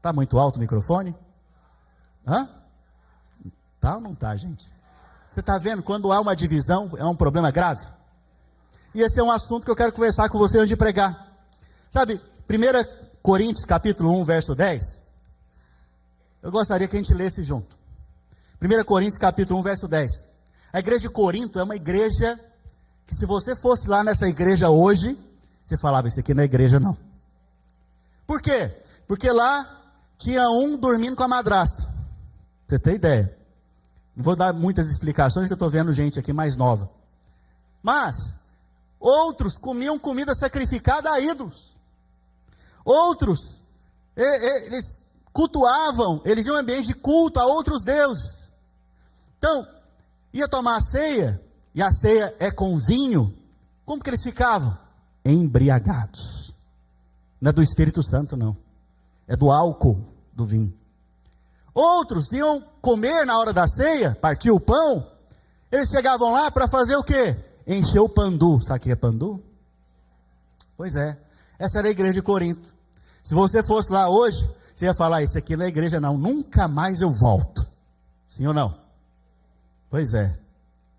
Está muito alto o microfone? Hã? Tá ou não tá, gente? Você está vendo, quando há uma divisão, é um problema grave? E esse é um assunto que eu quero conversar com você antes de pregar. Sabe, 1 Coríntios capítulo 1, verso 10. Eu gostaria que a gente lesse junto. 1 Coríntios capítulo 1, verso 10. A igreja de Corinto é uma igreja que, se você fosse lá nessa igreja hoje, você falava, isso aqui não é igreja não. Por quê? Porque lá tinha um dormindo com a madrasta. Você tem ideia? Não vou dar muitas explicações, que eu estou vendo gente aqui mais nova. Mas outros comiam comida sacrificada a ídolos. Outros, eles cultuavam, eles iam em ambiente de culto a outros deuses. Então, ia tomar a ceia, e a ceia é com vinho. Como que eles ficavam? Embriagados. Não é do Espírito Santo, não. É do álcool do vinho. Outros iam comer na hora da ceia, partir o pão. Eles chegavam lá para fazer o quê? Encher o pandu. Sabe o que é pandu? Pois é, essa era a igreja de Corinto. Se você fosse lá hoje, você ia falar, isso aqui não é igreja não, nunca mais eu volto. Sim ou não? Pois é,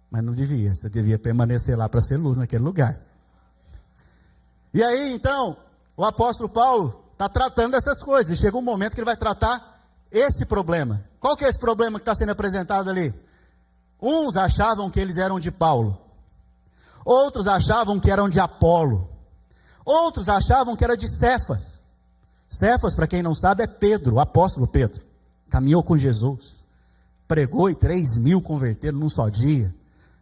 mas não devia, você devia permanecer lá para ser luz naquele lugar. E aí então, o apóstolo Paulo está tratando dessas coisas, e chega um momento que ele vai tratar esse problema. Qual que é esse problema que está sendo apresentado ali? Uns achavam que eles eram de Paulo, outros achavam que eram de Apolo, outros achavam que era de Cefas. Cefas, para quem não sabe, é Pedro, o apóstolo Pedro. Caminhou com Jesus, pregou e 3.000 converteram num só dia,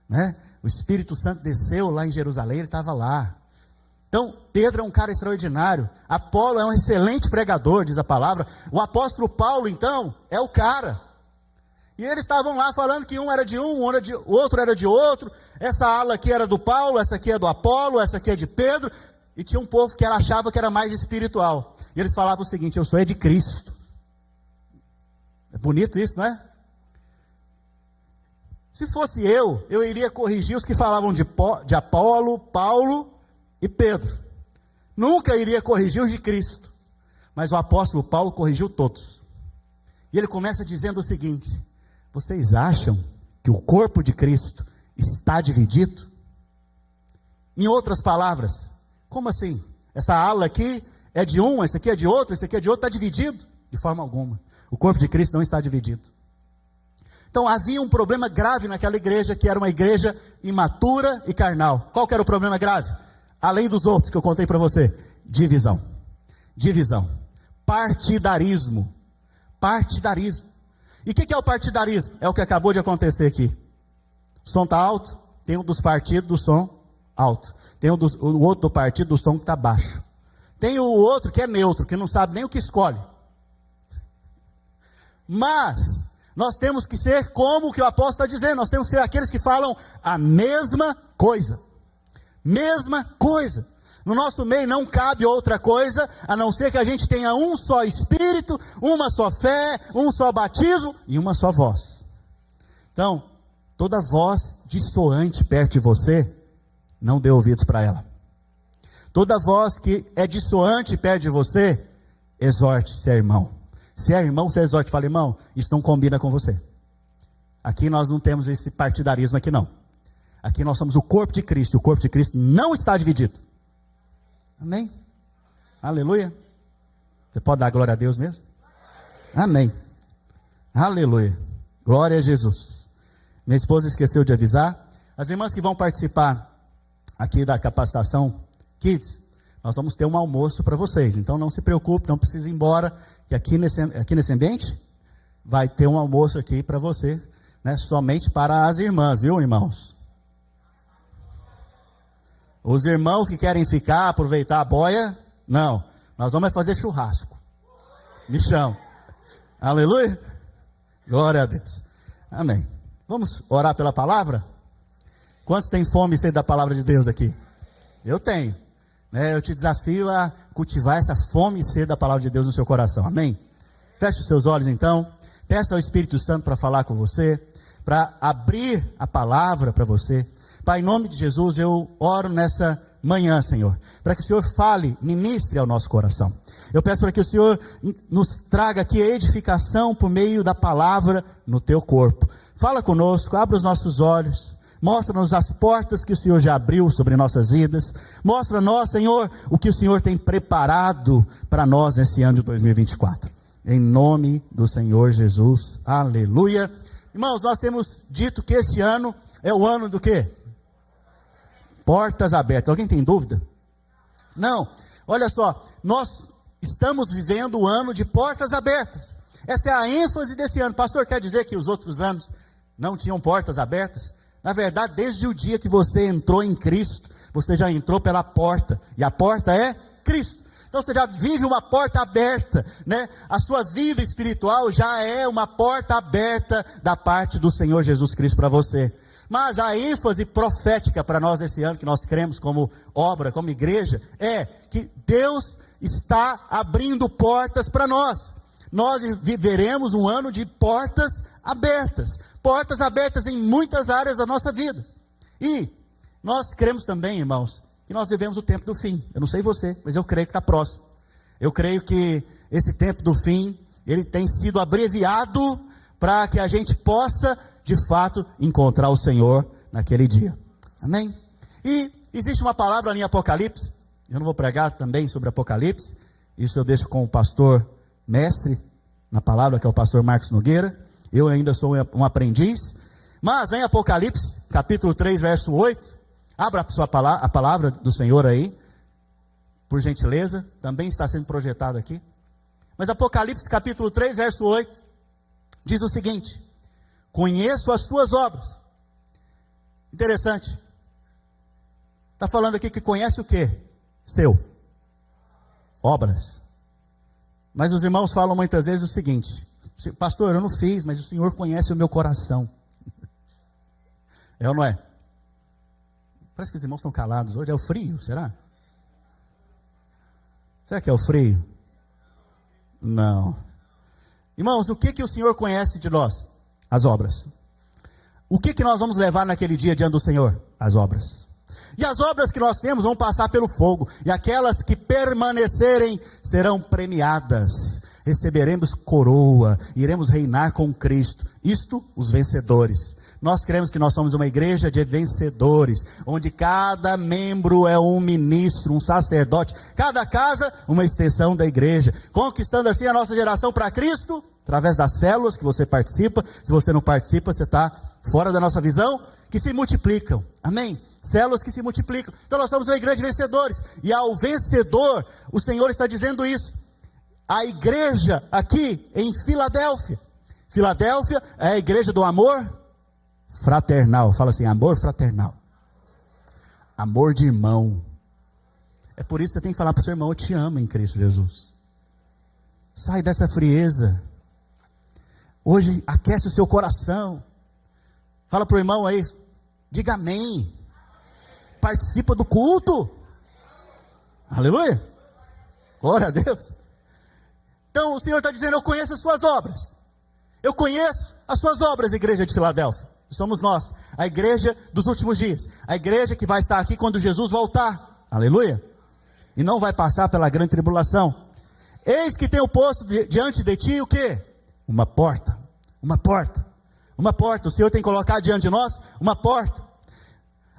né? O Espírito Santo desceu lá em Jerusalém, ele estava lá. Então, Pedro é um cara extraordinário. Apolo é um excelente pregador, diz a palavra. O apóstolo Paulo, então, é o cara. E eles estavam lá falando que um era de um, o outro era de outro. Essa ala aqui era do Paulo, essa aqui é do Apolo, essa aqui é de Pedro. E tinha um povo que achava que era mais espiritual. E eles falavam o seguinte, eu sou de Cristo. É bonito isso, não é? Se fosse eu iria corrigir os que falavam de Apolo, Paulo e Pedro. Nunca iria corrigir os de Cristo. Mas o apóstolo Paulo corrigiu todos. E ele começa dizendo o seguinte, vocês acham que o corpo de Cristo está dividido? Em outras palavras, como assim? Essa ala aqui é de um, esse aqui é de outro, esse aqui é de outro, está dividido? De forma alguma. O corpo de Cristo não está dividido. Então havia um problema grave naquela igreja, que era uma igreja imatura e carnal. Qual que era o problema grave? Além dos outros que eu contei para você, divisão, partidarismo. E o que é o partidarismo? É o que acabou de acontecer aqui. O som está alto, tem um dos partidos do som alto, tem o outro do partido do som que está baixo, tem o outro que é neutro, que não sabe nem o que escolhe. Mas nós temos que ser como o que o apóstolo está dizendo, nós temos que ser aqueles que falam a mesma coisa. Mesma coisa. No nosso meio não cabe outra coisa, a não ser que a gente tenha um só Espírito, uma só fé, um só batismo e uma só voz. Então, toda voz dissoante perto de você, não dê ouvidos para ela. Toda voz que é dissoante perto de você, exorte, se é irmão. Se é irmão, você exorte, fala, irmão, isso não combina com você. Aqui nós não temos esse partidarismo aqui não. Aqui nós somos o corpo de Cristo, e o corpo de Cristo não está dividido. Amém? Aleluia. Você pode dar glória a Deus mesmo? Amém. Aleluia. Glória a Jesus. Minha esposa esqueceu de avisar. As irmãs que vão participar aqui da capacitação Kids, nós vamos ter um almoço para vocês. Então não se preocupe, não precisa ir embora, que aqui nesse ambiente vai ter um almoço aqui para você, né? Somente para as irmãs, viu, irmãos? Os irmãos que querem ficar, aproveitar a boia, não. Nós vamos fazer churrasco. Me chama. Aleluia. Glória a Deus. Amém. Vamos orar pela palavra? Quantos têm fome e sede da palavra de Deus aqui? Eu tenho. Eu te desafio a cultivar essa fome e sede da palavra de Deus no seu coração. Amém? Feche os seus olhos então. Peça ao Espírito Santo para falar com você, para abrir a palavra para você, Pai, em nome de Jesus, eu oro nessa manhã, Senhor, para que o Senhor fale, ministre ao nosso coração. Eu peço para que o Senhor nos traga aqui a edificação por meio da palavra no teu corpo. Fala conosco, abre os nossos olhos, mostra-nos as portas que o Senhor já abriu sobre nossas vidas. Mostra-nos, Senhor, o que o Senhor tem preparado para nós nesse ano de 2024. Em nome do Senhor Jesus, aleluia. Irmãos, nós temos dito que esse ano é o ano do quê? Portas abertas. Alguém tem dúvida? Não, olha só, nós estamos vivendo o ano de portas abertas. Essa é a ênfase desse ano. Pastor, quer dizer que os outros anos não tinham portas abertas? Na verdade, desde o dia que você entrou em Cristo, você já entrou pela porta, e a porta é Cristo. Então você já vive uma porta aberta, né? A sua vida espiritual já é uma porta aberta da parte do Senhor Jesus Cristo para você. Mas a ênfase profética para nós esse ano, que nós cremos como obra, como igreja, é que Deus está abrindo portas para nós. Nós viveremos um ano de portas abertas em muitas áreas da nossa vida. E nós cremos também, irmãos, que nós vivemos o tempo do fim. Eu não sei você, mas eu creio que está próximo. Eu creio que esse tempo do fim, ele tem sido abreviado para que a gente possa, de fato, encontrar o Senhor naquele dia. Amém? E existe uma palavra ali em Apocalipse. Eu não vou pregar também sobre Apocalipse. Isso eu deixo com o pastor mestre na palavra, que é o pastor Marcos Nogueira. Eu ainda sou um aprendiz. Mas em Apocalipse, capítulo 3, verso 8, abra a palavra do Senhor aí, por gentileza, também está sendo projetado aqui. Mas Apocalipse, capítulo 3, verso 8, diz o seguinte: conheço as tuas obras. Interessante. Está falando aqui que conhece o quê? Seu. Obras. Mas os irmãos falam muitas vezes o seguinte: pastor, eu não fiz, mas o Senhor conhece o meu coração. É ou não é? Parece que os irmãos estão calados hoje. É o frio, será? Será que é o frio? Não. Irmãos, o que o Senhor conhece de nós? As obras. O que nós vamos levar naquele dia diante do Senhor? As obras. E as obras que nós temos vão passar pelo fogo, e aquelas que permanecerem serão premiadas. Receberemos coroa, iremos reinar com Cristo. Isto, os vencedores. Nós cremos que nós somos uma igreja de vencedores, onde cada membro é um ministro, um sacerdote, cada casa uma extensão da igreja, conquistando assim a nossa geração para Cristo, através das células que você participa. Se você não participa, você está fora da nossa visão, que se multiplicam, amém? Células que se multiplicam. Então nós somos uma igreja de vencedores, e ao vencedor, o Senhor está dizendo isso. A igreja aqui em Filadélfia é a igreja do amor fraternal. Fala assim: amor fraternal, amor de irmão. É por isso que você tem que falar para o seu irmão: eu te amo em Cristo Jesus. Sai dessa frieza. Hoje aquece o seu coração. Fala para o irmão aí, diga amém. Participa do culto. Aleluia. Glória a Deus. Então o Senhor está dizendo: eu conheço as suas obras. Eu conheço as suas obras, igreja de Filadélfia. Somos nós, a igreja dos últimos dias, a igreja que vai estar aqui quando Jesus voltar, aleluia, e não vai passar pela grande tribulação. Eis que tenho posto diante de ti o quê? Uma porta, o Senhor tem colocado diante de nós uma porta,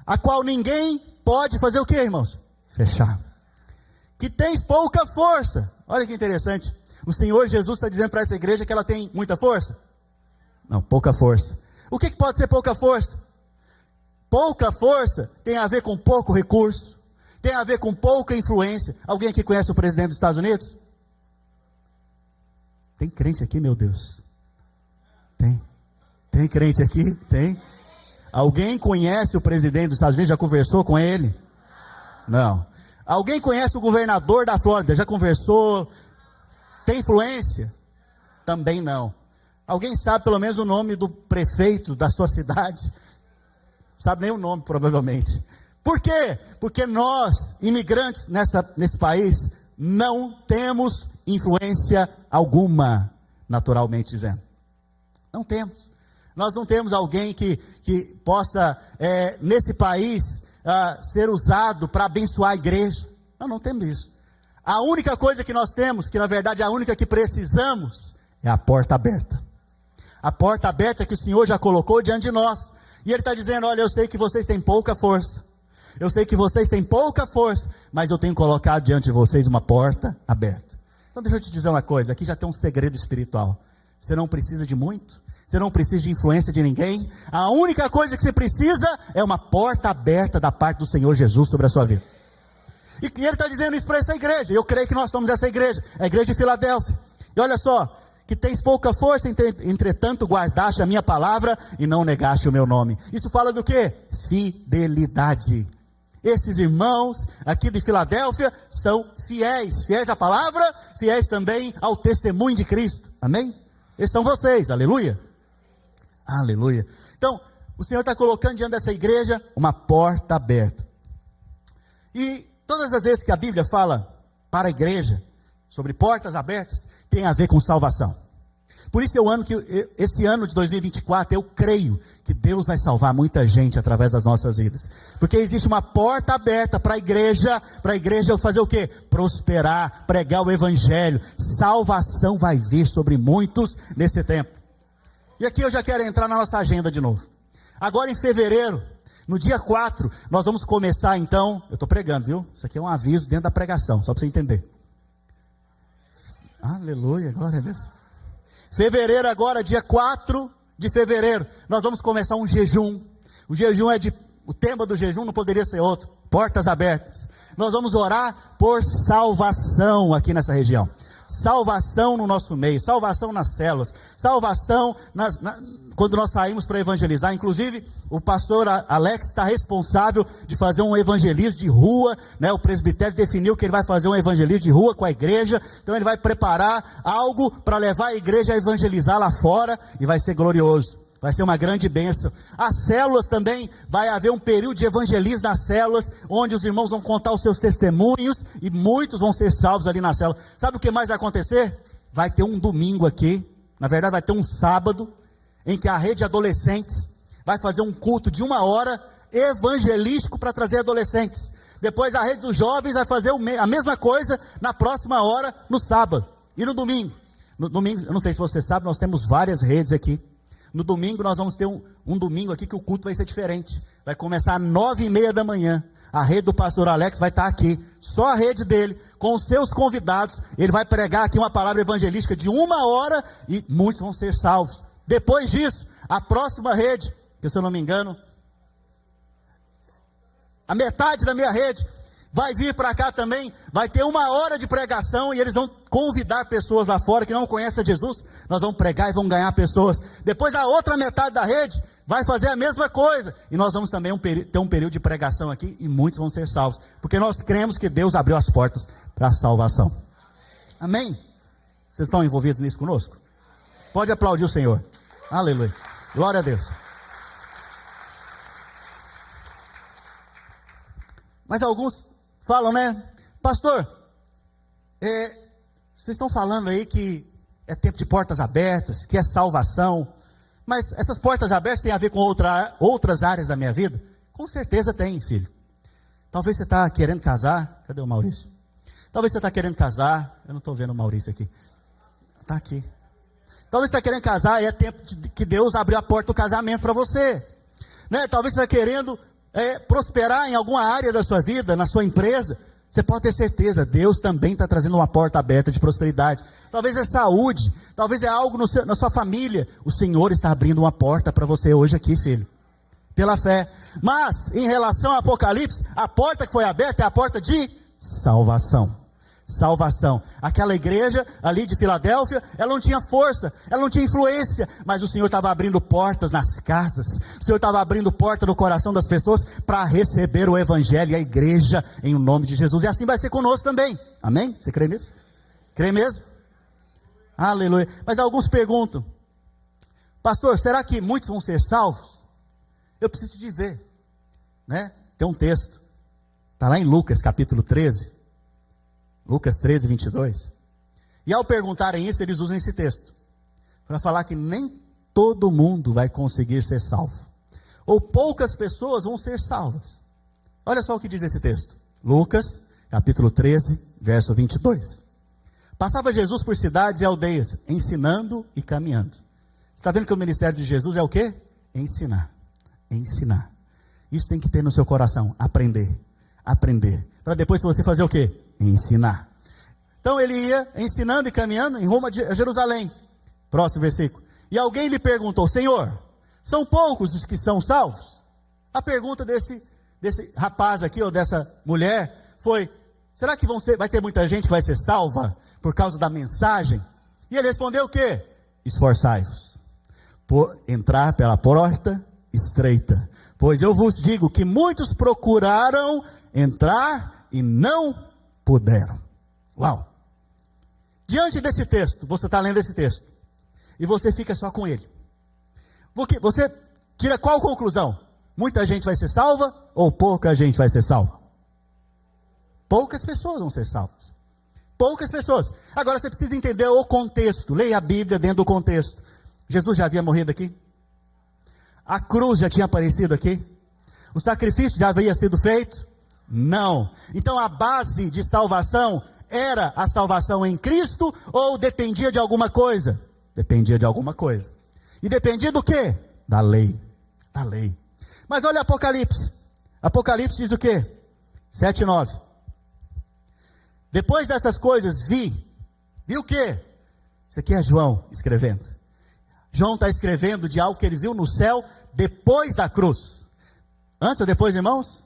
a qual ninguém pode fazer o quê, irmãos? Fechar. Que tens pouca força. Olha que interessante, o Senhor Jesus está dizendo para essa igreja que ela tem muita força? Não, pouca força. O que pode ser pouca força? Pouca força tem a ver com pouco recurso, tem a ver com pouca influência. Alguém aqui conhece o presidente dos Estados Unidos? Tem crente aqui, meu Deus? Tem crente aqui? Tem. Alguém conhece o presidente dos Estados Unidos? Já conversou com ele? Não. Alguém conhece o governador da Flórida? Já conversou? Tem influência? Também não. Alguém sabe pelo menos o nome do prefeito da sua cidade? Sabe nem o nome, provavelmente. Por quê? Porque nós, imigrantes nesse país, não temos influência alguma, naturalmente dizendo. Não temos. Nós não temos alguém que possa, nesse país, ser usado para abençoar a igreja. Nós não temos isso. A única coisa que nós temos, que na verdade é a única que precisamos, é a porta aberta. A porta aberta que o Senhor já colocou diante de nós. E Ele está dizendo, olha, eu sei que vocês têm pouca força. Eu sei que vocês têm pouca força, mas eu tenho colocado diante de vocês uma porta aberta. Então deixa eu te dizer uma coisa, aqui já tem um segredo espiritual. Você não precisa de muito, você não precisa de influência de ninguém. A única coisa que você precisa é uma porta aberta da parte do Senhor Jesus sobre a sua vida. E Ele está dizendo isso para essa igreja. Eu creio que nós somos essa igreja, a igreja de Filadélfia. E olha só, que tens pouca força, entretanto guardaste a minha palavra e não negaste o meu nome. Isso fala do quê? Fidelidade. Esses irmãos aqui de Filadélfia são fiéis. Fiéis à palavra, fiéis também ao testemunho de Cristo. Amém? Esses são vocês, aleluia. Aleluia. Então, o Senhor está colocando diante dessa igreja uma porta aberta. E todas as vezes que a Bíblia fala para a igreja sobre portas abertas, tem a ver com salvação. Por isso esse ano de 2024, eu creio que Deus vai salvar muita gente através das nossas vidas. Porque existe uma porta aberta para a igreja fazer o quê? Prosperar, pregar o evangelho. Salvação vai vir sobre muitos nesse tempo. E aqui eu já quero entrar na nossa agenda de novo. Agora em fevereiro, no dia 4, nós vamos começar então, eu estou pregando, viu? Isso aqui é um aviso dentro da pregação, só para você entender. Aleluia, glória a Deus. Fevereiro agora, dia 4 de fevereiro, nós vamos começar um jejum. O jejum o tema do jejum não poderia ser outro, portas abertas. Nós vamos orar por salvação aqui nessa região. Salvação no nosso meio, salvação nas células, salvação quando nós saímos para evangelizar. Inclusive o pastor Alex está responsável de fazer um evangelismo de rua, né? O presbitério definiu que ele vai fazer um evangelismo de rua com a igreja. Então ele vai preparar algo para levar a igreja a evangelizar lá fora, e vai ser glorioso. Vai ser uma grande bênção. As células também, vai haver um período de evangelismo nas células, onde os irmãos vão contar os seus testemunhos, e muitos vão ser salvos ali na célula. Sabe o que mais vai acontecer? Vai ter um domingo aqui, na verdade vai ter um sábado, em que a rede de adolescentes vai fazer um culto de 1 hora, evangelístico, para trazer adolescentes. Depois a rede dos jovens vai fazer a mesma coisa, na próxima hora, no sábado. E no domingo, eu não sei se você sabe, nós temos várias redes aqui. No domingo nós vamos ter um domingo aqui que o culto vai ser diferente. Vai começar às 9h30 da manhã. A rede do pastor Alex vai estar aqui. Só a rede dele, com os seus convidados. Ele vai pregar aqui uma palavra evangelística de 1 hora e muitos vão ser salvos. Depois disso, a próxima rede, que se eu não me engano, a metade da minha rede vai vir para cá também, vai ter 1 hora de pregação, e eles vão convidar pessoas lá fora que não conhecem a Jesus. Nós vamos pregar e vamos ganhar pessoas. Depois a outra metade da rede vai fazer a mesma coisa, e nós vamos também ter um período de pregação aqui, e muitos vão ser salvos, porque nós cremos que Deus abriu as portas para a salvação. Amém? Vocês estão envolvidos nisso conosco? Pode aplaudir o Senhor. Aleluia, glória a Deus. Mas alguns falam, né, pastor, vocês estão falando aí que é tempo de portas abertas, que é salvação, mas essas portas abertas têm a ver com outras áreas da minha vida? Com certeza tem, filho. Talvez você está querendo casar. Cadê o Maurício? Talvez você está querendo casar. Eu não estou vendo o Maurício aqui. Está aqui. Talvez você está querendo casar e é tempo que Deus abriu a porta do casamento para você, né? Talvez você está querendo prosperar em alguma área da sua vida, na sua empresa. Você pode ter certeza, Deus também está trazendo uma porta aberta de prosperidade. Talvez é saúde, talvez é algo na sua família. O Senhor está abrindo uma porta para você hoje aqui, filho, pela fé. Mas, em relação ao Apocalipse, a porta que foi aberta é a porta de salvação. Salvação. Aquela igreja ali de Filadélfia, ela não tinha força, ela não tinha influência, mas o Senhor estava abrindo portas nas casas, o Senhor estava abrindo porta no coração das pessoas para receber o evangelho e a igreja em o nome de Jesus. E assim vai ser conosco também. Amém? Você crê nisso? Crê mesmo? Aleluia. Mas alguns perguntam, pastor, será que muitos vão ser salvos? Eu preciso te dizer, né? Tem um texto, está lá em Lucas capítulo 13, Lucas 13, 22. E ao perguntarem isso, eles usam esse texto para falar que nem todo mundo vai conseguir ser salvo, ou poucas pessoas vão ser salvas. Olha só o que diz esse texto, Lucas, capítulo 13, verso 22. Passava Jesus por cidades e aldeias, ensinando e caminhando. Você está vendo que o ministério de Jesus é o quê? Ensinar, ensinar. Isso tem que ter no seu coração, aprender, para depois você fazer o quê? Ensinar. Então ele ia ensinando e caminhando em rumo a Jerusalém. Próximo versículo. E alguém lhe perguntou: Senhor, são poucos os que são salvos? A pergunta desse rapaz aqui, ou dessa mulher, foi: será que vai ter muita gente que vai ser salva por causa da mensagem? E ele respondeu o quê? Esforçai-vos por entrar pela porta estreita, pois eu vos digo que muitos procuraram entrar e não puderam. Uau! Diante desse texto, você está lendo esse texto, e você fica só com ele. Você tira qual conclusão? Muita gente vai ser salva, ou pouca gente vai ser salva? Poucas pessoas vão ser salvas. Poucas pessoas. Agora você precisa entender o contexto. Leia a Bíblia dentro do contexto. Jesus já havia morrido aqui? A cruz já tinha aparecido aqui? O sacrifício já havia sido feito? Não. Então a base de salvação era a salvação em Cristo, ou dependia de alguma coisa? Dependia de alguma coisa. E dependia do quê? Da lei. Da lei. Mas olha Apocalipse. Apocalipse diz o quê? 7:9. Depois dessas coisas vi o quê? Isso aqui é João escrevendo. João está escrevendo de algo que ele viu no céu depois da cruz. Antes ou depois, irmãos?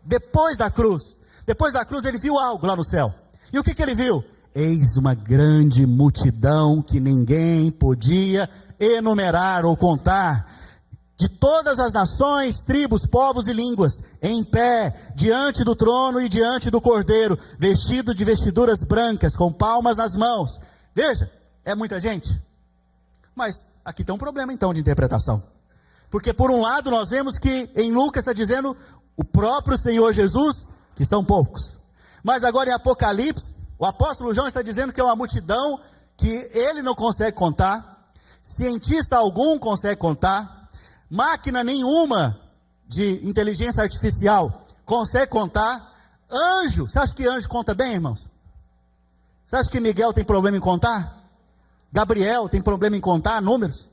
Depois da cruz. Depois da cruz ele viu algo lá no céu. E o que ele viu? Eis uma grande multidão que ninguém podia enumerar ou contar, de todas as nações, tribos, povos e línguas, em pé, diante do trono e diante do Cordeiro, vestido de vestiduras brancas, com palmas nas mãos. Veja, é muita gente. Mas aqui tem um problema então de interpretação. Porque por um lado nós vemos que em Lucas está dizendo o próprio Senhor Jesus, que são poucos. Mas agora em Apocalipse, o apóstolo João está dizendo que é uma multidão que ele não consegue contar, cientista algum consegue contar, máquina nenhuma de inteligência artificial consegue contar, anjo, você acha que anjo conta bem, irmãos? Você acha que Miguel tem problema em contar? Gabriel tem problema em contar números?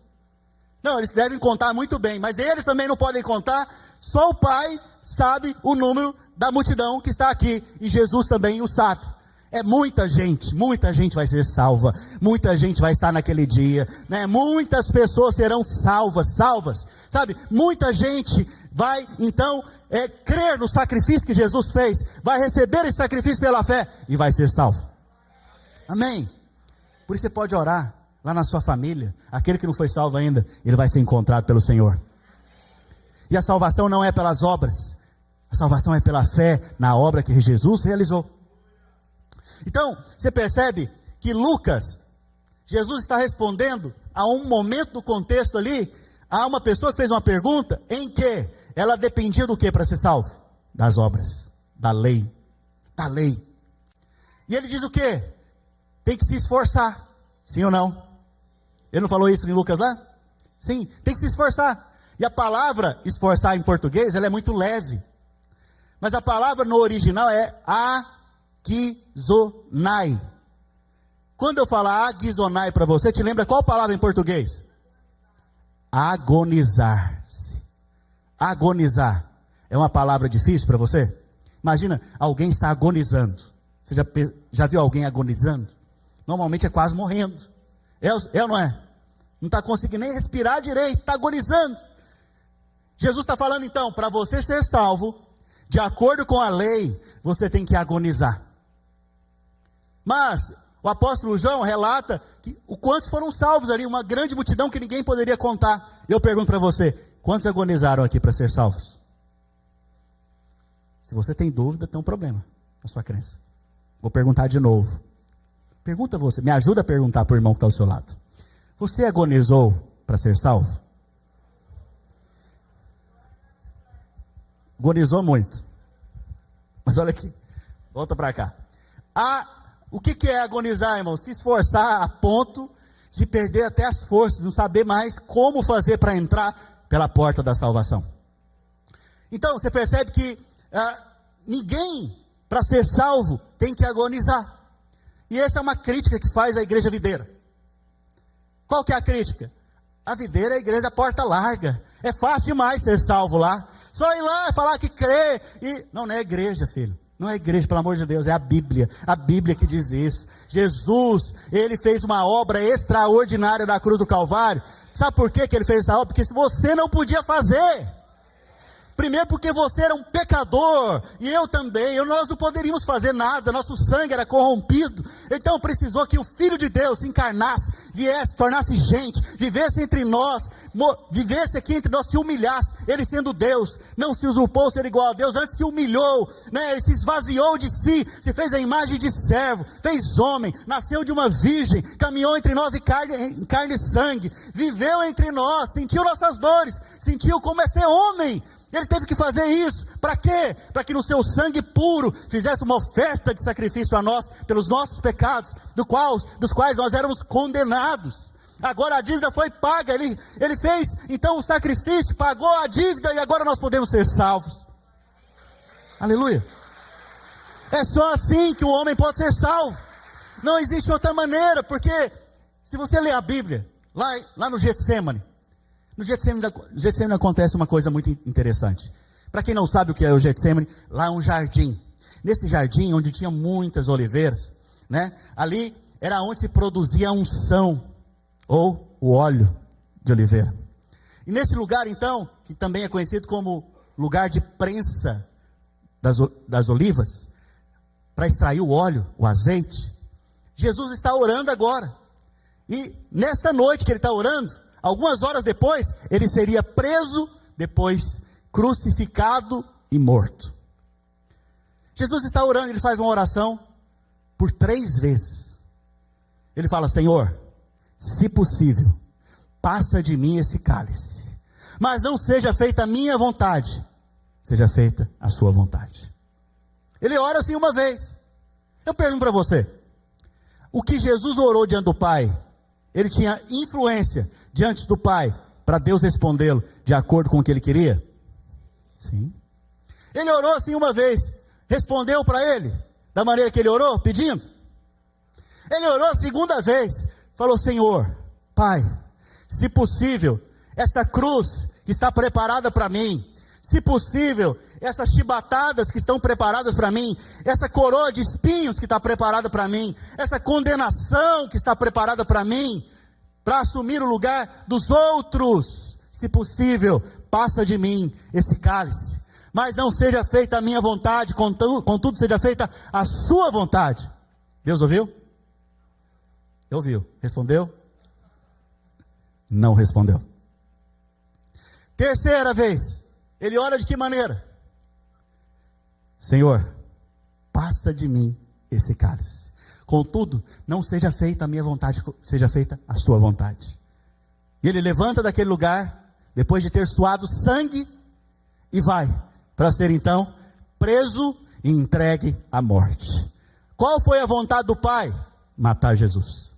Não, eles devem contar muito bem, mas eles também não podem contar, só o Pai sabe o número da multidão que está aqui, e Jesus também o sabe. É muita gente vai ser salva, muita gente vai estar naquele dia, né? Muitas pessoas serão salvas, sabe? Muita gente vai então crer no sacrifício que Jesus fez, vai receber esse sacrifício pela fé e vai ser salvo. Amém? Por isso você pode orar lá na sua família, aquele que não foi salvo ainda, ele vai ser encontrado pelo Senhor. E a salvação não é pelas obras, a salvação é pela fé na obra que Jesus realizou. Então, você percebe que Lucas, Jesus está respondendo a um momento do contexto ali, a uma pessoa que fez uma pergunta, em que ela dependia do que para ser salvo? Das obras, da lei. E ele diz o que? Tem que se esforçar, sim ou não? Ele não falou isso em Lucas lá? Sim, tem que se esforçar. E a palavra esforçar em português, ela é muito leve. Mas a palavra no original é agizonai. Quando eu falar agizonai para você, te lembra qual palavra em português? Agonizar-se. Agonizar. É uma palavra difícil para você? Imagina, alguém está agonizando. Você já viu alguém agonizando? Normalmente é quase morrendo. É ou não é? Não está conseguindo nem respirar direito, está agonizando. Jesus está falando então, para você ser salvo, de acordo com a lei, você tem que agonizar. Mas o apóstolo João relata que o quantos foram salvos ali, uma grande multidão que ninguém poderia contar. Eu pergunto para você, quantos agonizaram aqui para ser salvos? Se você tem dúvida, tem um problema na sua crença. Vou perguntar de novo. Pergunta você, me ajuda a perguntar para o irmão que está ao seu lado. Você agonizou para ser salvo? Agonizou muito. Mas olha aqui, volta para cá. O que é agonizar, irmão? Se esforçar a ponto de perder até as forças, não saber mais como fazer para entrar pela porta da salvação. Então você percebe que ninguém, para ser salvo, tem que agonizar. E essa é uma crítica que faz a igreja videira. Qual que é a crítica? A videira é a igreja da porta larga. É fácil demais ser salvo lá. Só ir lá e falar que crê. Não é igreja, filho. Não é igreja, pelo amor de Deus, é a Bíblia. A Bíblia que diz isso. Jesus, ele fez uma obra extraordinária na cruz do Calvário. Sabe por que ele fez essa obra? Porque se você não podia fazer. Primeiro porque você era um pecador, e eu também, nós não poderíamos fazer nada, nosso sangue era corrompido. Então precisou que o Filho de Deus se encarnasse, viesse, tornasse gente, vivesse entre nós, vivesse aqui entre nós, se humilhasse. Ele sendo Deus, não se usurpou ser igual a Deus, antes se humilhou, ele se esvaziou de si, se fez a imagem de servo, fez homem, nasceu de uma virgem, caminhou entre nós em carne e sangue, viveu entre nós, sentiu nossas dores, sentiu como é ser homem. Ele teve que fazer isso, para quê? Para que no seu sangue puro, fizesse uma oferta de sacrifício a nós, pelos nossos pecados, dos quais nós éramos condenados. Agora a dívida foi paga, ele fez então o sacrifício, pagou a dívida, e agora nós podemos ser salvos. Aleluia. É só assim que o homem pode ser salvo, não existe outra maneira, porque se você ler a Bíblia, lá no Getsêmani, no Getsêmani acontece uma coisa muito interessante. Para quem não sabe o que é o Getsêmani, lá é um jardim. Nesse jardim, onde tinha muitas oliveiras, ali era onde se produzia a unção, ou o óleo de oliveira. E nesse lugar então, que também é conhecido como lugar de prensa das olivas, para extrair o óleo, o azeite, Jesus está orando agora. E nesta noite que ele está orando, algumas horas depois, ele seria preso, depois crucificado e morto. Jesus está orando, ele faz uma oração por 3 vezes. Ele fala: Senhor, se possível, passa de mim esse cálice, mas não seja feita a minha vontade, seja feita a sua vontade. Ele ora assim uma vez. Eu pergunto para você, o que Jesus orou diante do Pai, ele tinha influência diante do Pai, para Deus respondê-lo de acordo com o que ele queria? Sim. Ele orou assim uma vez, respondeu para ele, da maneira que ele orou, pedindo? Ele orou a segunda vez, falou: Senhor, Pai, se possível, essa cruz que está preparada para mim, se possível, essas chibatadas que estão preparadas para mim, essa coroa de espinhos que está preparada para mim, essa condenação que está preparada para mim, para assumir o lugar dos outros, se possível, passa de mim esse cálice, mas não seja feita a minha vontade, contudo seja feita a sua vontade. Deus ouviu? Ouviu. Respondeu? Não respondeu. Terceira vez, ele ora de que maneira? Senhor, passa de mim esse cálice, contudo, não seja feita a minha vontade, seja feita a sua vontade. E ele levanta daquele lugar, depois de ter suado sangue, e vai para ser então preso e entregue à morte. Qual foi a vontade do Pai? Matar Jesus.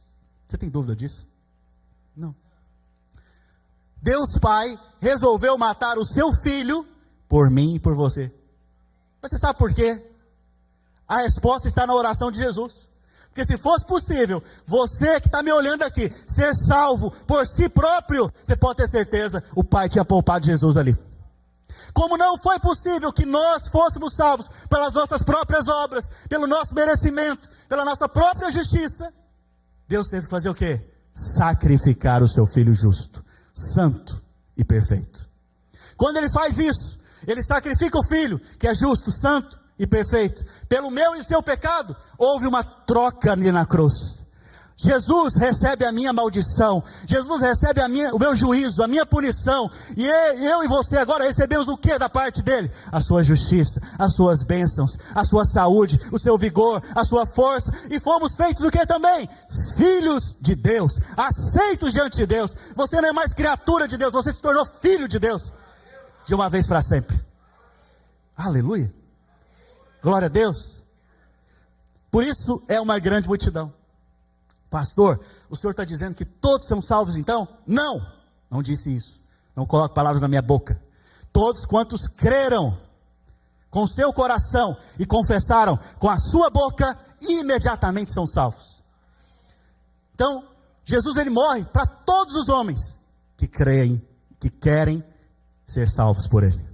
Você tem dúvida disso? Não. Deus Pai resolveu matar o seu filho por mim e por você. Mas você sabe por quê? A resposta está na oração de Jesus. Porque se fosse possível, você que está me olhando aqui, ser salvo por si próprio, você pode ter certeza, o Pai tinha poupado Jesus ali. Como não foi possível que nós fôssemos salvos pelas nossas próprias obras, pelo nosso merecimento, pela nossa própria justiça, Deus teve que fazer o quê? Sacrificar o seu Filho justo, santo e perfeito. Quando Ele faz isso, Ele sacrifica o Filho, que é justo, santo e perfeito, pelo meu e seu pecado. Houve uma troca ali na cruz. Jesus recebe a minha maldição, Jesus recebe o meu juízo, a minha punição, e eu e você agora recebemos o que da parte dele? A sua justiça, as suas bênçãos, a sua saúde, o seu vigor, a sua força, e fomos feitos o que também? Filhos de Deus, aceitos diante de Deus. Você não é mais criatura de Deus, você se tornou filho de Deus, de uma vez para sempre. Aleluia, glória a Deus. Por isso é uma grande multidão. Pastor, o senhor está dizendo que todos são salvos então? Não, não disse isso. Não coloque palavras na minha boca. Todos quantos creram com seu coração e confessaram com a sua boca, imediatamente são salvos. Então, Jesus ele morre para todos os homens que creem, que querem ser salvos por ele.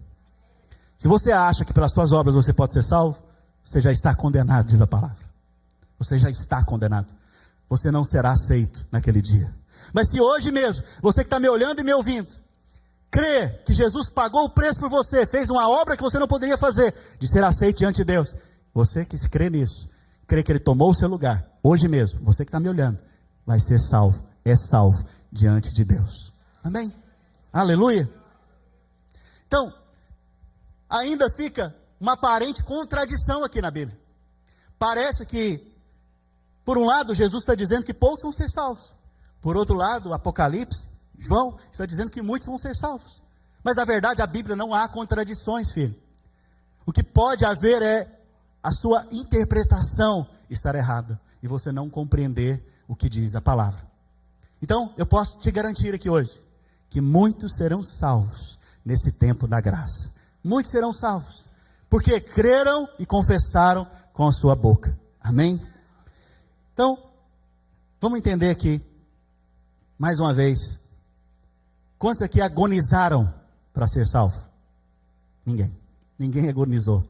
Se você acha que pelas suas obras você pode ser salvo, você já está condenado, diz a palavra. Você já está condenado. Você não será aceito naquele dia. Mas se hoje mesmo, você que está me olhando e me ouvindo, crê que Jesus pagou o preço por você, fez uma obra que você não poderia fazer, de ser aceito diante de Deus, você que crê nisso, crê que Ele tomou o seu lugar, hoje mesmo, você que está me olhando, vai ser salvo, é salvo diante de Deus. Amém? Aleluia? Então, ainda fica uma aparente contradição aqui na Bíblia. Parece que, por um lado, Jesus está dizendo que poucos vão ser salvos. Por outro lado, o Apocalipse, João, está dizendo que muitos vão ser salvos. Mas na verdade a Bíblia não há contradições, filho. O que pode haver é a sua interpretação estar errada e você não compreender o que diz a palavra. Então, eu posso te garantir aqui hoje que muitos serão salvos nesse tempo da graça. Muitos serão salvos porque creram e confessaram com a sua boca. Amém? Então, vamos entender aqui, mais uma vez, quantos aqui agonizaram para ser salvo? Ninguém. Ninguém agonizou.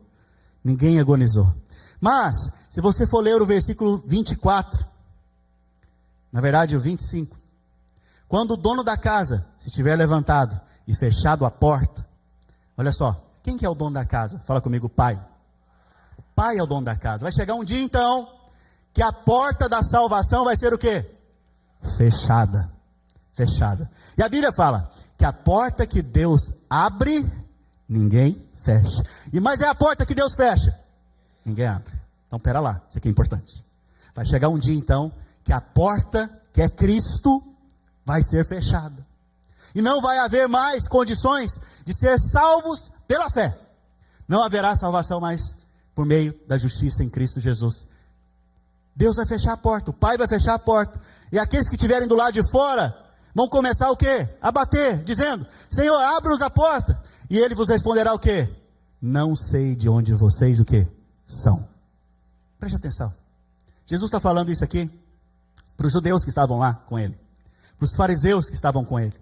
Ninguém agonizou. Mas, se você for ler o versículo 24, na verdade o 25, quando o dono da casa se tiver levantado e fechado a porta, olha só, quem que é o dono da casa? Fala comigo, o pai. O pai é o dono da casa. Vai chegar um dia então, que a porta da salvação vai ser o quê? Fechada. Fechada. E a Bíblia fala que a porta que Deus abre, ninguém fecha. E mas é a porta que Deus fecha, ninguém abre. Então pera lá, isso aqui é importante. Vai chegar um dia então que a porta que é Cristo vai ser fechada. E não vai haver mais condições de ser salvos pela fé. Não haverá salvação mais por meio da justiça em Cristo Jesus. Deus vai fechar a porta, o Pai vai fechar a porta. E aqueles que estiverem do lado de fora vão começar o quê? A bater, dizendo: Senhor, abre-nos a porta. E Ele vos responderá o quê? Não sei de onde vocês o quê? São. Preste atenção. Jesus está falando isso aqui para os judeus que estavam lá com Ele, para os fariseus que estavam com Ele.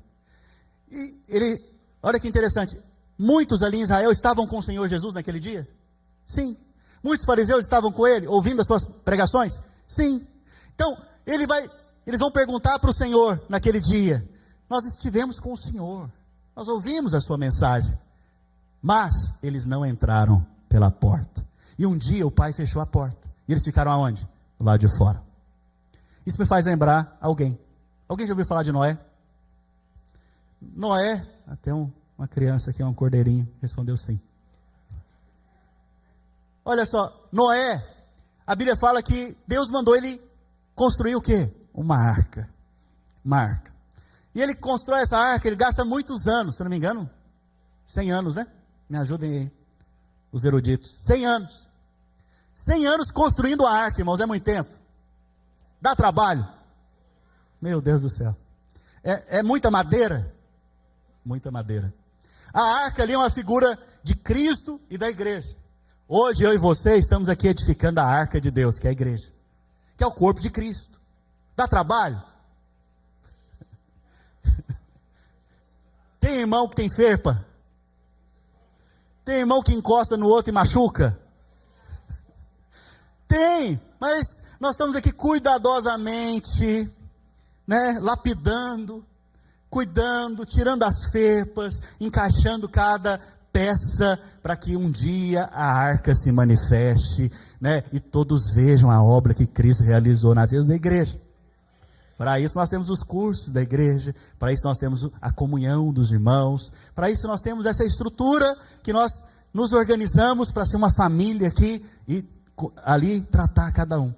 E Ele, olha que interessante, muitos ali em Israel estavam com o Senhor Jesus naquele dia? Sim. Muitos fariseus estavam com Ele, ouvindo as suas pregações? Sim. Então, eles vão perguntar para o Senhor naquele dia: nós estivemos com o Senhor, nós ouvimos a sua mensagem, mas eles não entraram pela porta. E um dia o Pai fechou a porta, e eles ficaram aonde? Do lado de fora. Isso me faz lembrar alguém. Alguém já ouviu falar de Noé? Noé, até uma criança aqui, um cordeirinho, respondeu sim. Olha só, Noé, a Bíblia fala que Deus mandou ele construir o quê? Uma arca. Uma arca. E ele constrói essa arca, ele gasta muitos anos, se eu não me engano, 100 anos, né? Me ajudem aí, os eruditos. 100 anos. 100 anos construindo a arca, irmãos, é muito tempo. Dá trabalho. Meu Deus do céu. É muita madeira? Muita madeira. A arca ali é uma figura de Cristo e da igreja. Hoje eu e você estamos aqui edificando a arca de Deus, que é a igreja, que é o corpo de Cristo. Dá trabalho? Tem irmão que tem ferpa? Tem irmão que encosta no outro e machuca? Tem, mas nós estamos aqui cuidadosamente, né, lapidando, cuidando, tirando as ferpas, encaixando cada peça para que um dia a arca se manifeste, né, e todos vejam a obra que Cristo realizou na vida da igreja. Para isso nós temos os cursos da igreja, para isso nós temos a comunhão dos irmãos, para isso nós temos essa estrutura que nós nos organizamos para ser uma família aqui e ali tratar cada um.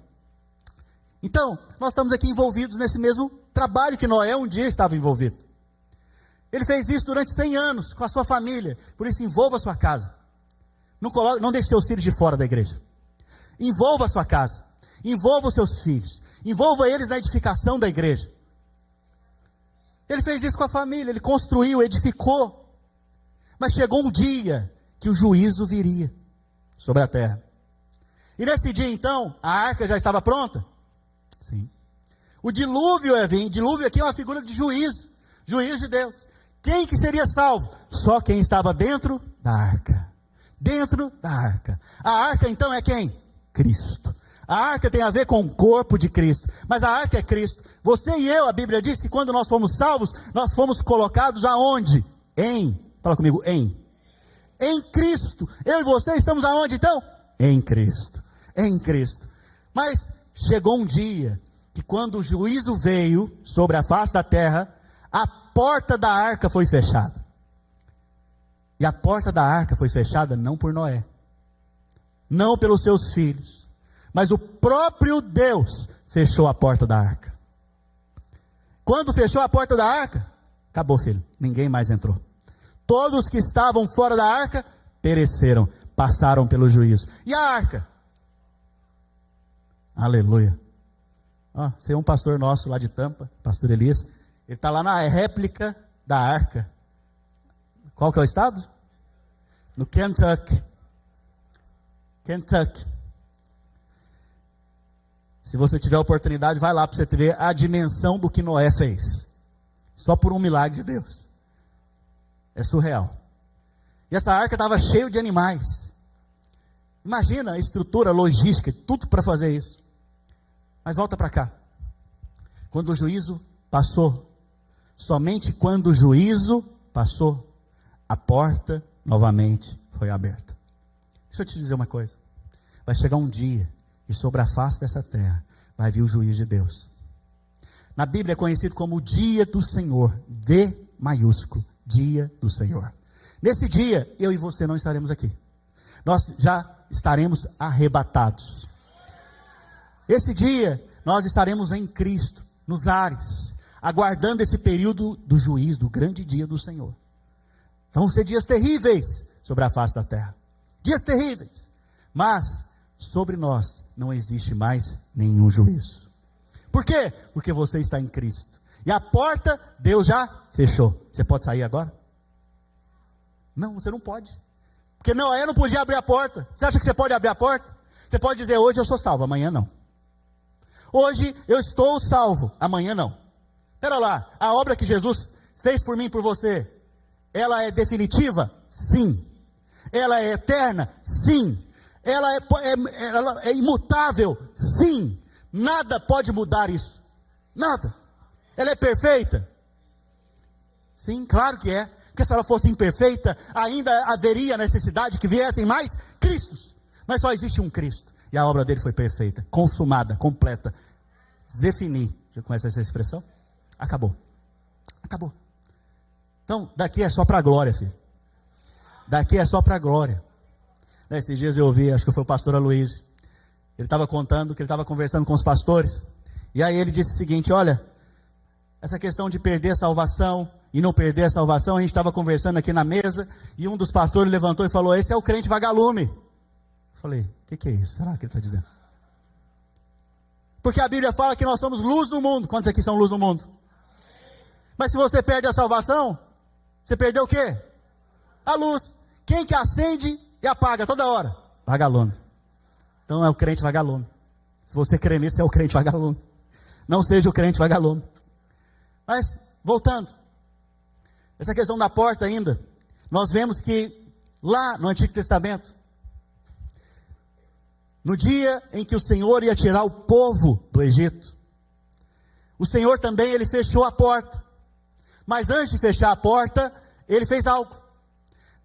Então, nós estamos aqui envolvidos nesse mesmo trabalho que Noé um dia estava envolvido. Ele fez isso durante 100 anos com a sua família. Por isso, envolva a sua casa. Não deixe seus filhos de fora da igreja. Envolva a sua casa. Envolva os seus filhos. envolva eles na edificação da igreja. Ele fez isso com a família, ele construiu, edificou. Mas chegou um dia que o juízo viria sobre a terra. E nesse dia então, a arca já estava pronta? Sim. O dilúvio ia vir. Dilúvio aqui é uma figura de juízo. Juízo de Deus. Quem que seria salvo? Só quem estava dentro da arca. Dentro da arca. A arca então é quem? Cristo. A arca tem a ver com o corpo de Cristo. Mas a arca é Cristo. Você e eu, a Bíblia diz que quando nós fomos salvos, nós fomos colocados aonde? Fala comigo, em Cristo. Eu e você estamos aonde então? Em Cristo. Em Cristo. Mas chegou um dia que quando o juízo veio sobre a face da terra, a porta da arca foi fechada. E a porta da arca foi fechada não por Noé, não pelos seus filhos, mas o próprio Deus fechou a porta da arca. Quando fechou a porta da arca, acabou, filho, ninguém mais entrou. Todos que estavam fora da arca pereceram, passaram pelo juízo. E a arca? Aleluia. Você é um pastor nosso lá de Tampa, pastor Elias. Ele está lá na réplica da arca. Qual que é o estado? No Kentucky. Kentucky. Se você tiver oportunidade, vai lá para você ver a dimensão do que Noé fez. Só por um milagre de Deus. É surreal. E essa arca estava cheia de animais. Imagina a estrutura, a logística, tudo para fazer isso. Mas volta para cá. Quando o juízo passou, somente quando o juízo passou, a porta novamente foi aberta. Deixa eu te dizer uma coisa. Vai chegar um dia e sobre a face dessa terra vai vir o juízo de Deus. Na Bíblia é conhecido como o dia do Senhor. D maiúsculo, dia do Senhor. Nesse dia, eu e você não estaremos aqui. Nós já estaremos arrebatados. Esse dia, nós estaremos em Cristo, nos ares, aguardando esse período do juízo, do grande dia do Senhor. Vão ser dias terríveis sobre a face da terra. Dias terríveis. Mas, sobre nós, não existe mais nenhum juízo. Por quê? Porque você está em Cristo. E a porta, Deus já fechou. Você pode sair agora? Não, você não pode. Porque Noé não podia abrir a porta. Você acha que você pode abrir a porta? Você pode dizer, hoje eu sou salvo, amanhã não. Hoje eu estou salvo, amanhã não. Espera lá, a obra que Jesus fez por mim e por você, ela é definitiva? Sim. Ela é eterna? Sim. Ela é imutável? Sim. Nada pode mudar isso. Nada. Ela é perfeita? Sim, claro que é. Porque se ela fosse imperfeita, ainda haveria necessidade que viessem mais Cristos. Mas só existe um Cristo. E a obra dele foi perfeita, consumada, completa. Zefini. Já conhece essa expressão? Acabou. Acabou. Então, daqui é só para a glória, filho. Daqui é só para a glória. Nesses dias eu ouvi, acho que foi o pastor Aloysio. Ele estava contando que ele estava conversando com os pastores. E aí ele disse o seguinte, olha, essa questão de perder a salvação e não perder a salvação, a gente estava conversando aqui na mesa, e um dos pastores levantou e falou, esse é o crente vagalume. Eu falei, o que é isso? Será que ele está dizendo? Porque a Bíblia fala que nós somos luz no mundo. Quantos aqui são luz no mundo? Mas se você perde a salvação, você perdeu o quê? A luz. Quem que acende e apaga toda hora? Vagalume. Então é o crente vagalume. Se você crê nisso, é o crente vagalume. Não seja o crente vagalume. Mas, voltando. Essa questão da porta ainda. Nós vemos que lá no Antigo Testamento, no dia em que o Senhor ia tirar o povo do Egito, o Senhor também, ele fechou a porta. Mas antes de fechar a porta, ele fez algo.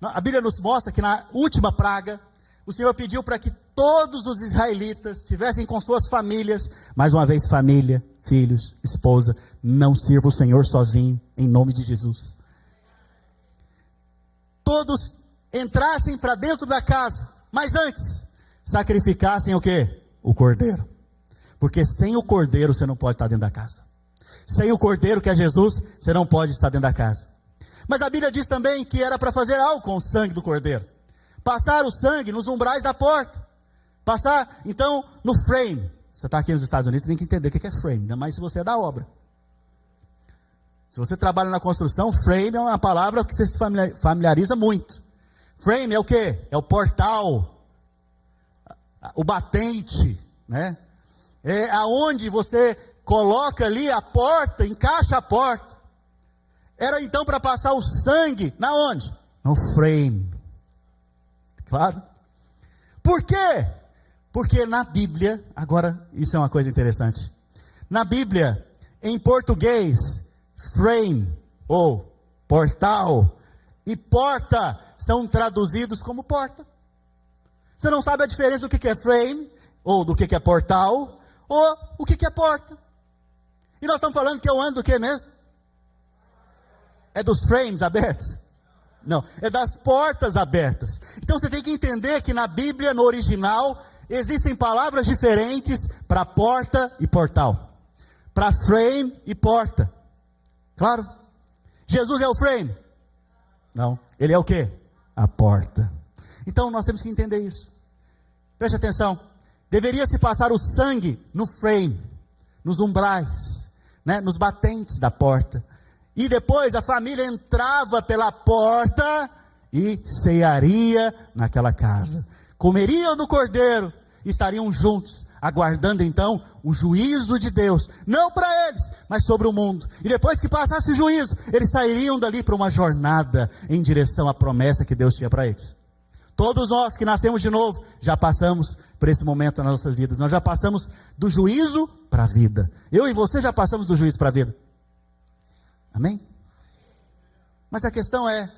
A Bíblia nos mostra que na última praga, o Senhor pediu para que todos os israelitas estivessem com suas famílias. Mais uma vez, família, filhos, esposa. Não sirva o Senhor sozinho, em nome de Jesus. Todos entrassem para dentro da casa, mas antes, sacrificassem o quê? O cordeiro. Porque sem o cordeiro você não pode estar dentro da casa. Sem o cordeiro, que é Jesus, você não pode estar dentro da casa. Mas a Bíblia diz também que era para fazer algo com o sangue do cordeiro. Passar o sangue nos umbrais da porta. Passar, então, no frame. Você está aqui nos Estados Unidos, você tem que entender o que é frame, ainda mais se você é da obra. Se você trabalha na construção, frame é uma palavra que você se familiariza muito. Frame é o quê? É o portal, o batente, né? É aonde você coloca ali a porta, encaixa a porta. Era então para passar o sangue, na onde? No frame. Claro. Por quê? Porque na Bíblia, agora isso é uma coisa interessante. Na Bíblia, em português, frame ou portal e porta são traduzidos como porta. Você não sabe a diferença do que é frame ou do que é portal ou o que é porta. E nós estamos falando que eu ando do que mesmo? É dos frames abertos? Não, é das portas abertas. Então você tem que entender que na Bíblia, no original, existem palavras diferentes para porta e portal, para frame e porta. Claro? Jesus é o frame? Não, ele é o quê? A porta. Então nós temos que entender isso. Preste atenção. Deveria se passar o sangue no frame, nos umbrais, né, nos batentes da porta. E depois a família entrava pela porta e cearia naquela casa. Comeriam do cordeiro e estariam juntos, aguardando então o juízo de Deus, não para eles, mas sobre o mundo. E depois que passasse o juízo, eles sairiam dali para uma jornada em direção à promessa que Deus tinha para eles. Todos nós que nascemos de novo, já passamos por esse momento nas nossas vidas. Nós já passamos do juízo para a vida. Eu e você já passamos do juízo para a vida. Amém? Mas a questão é,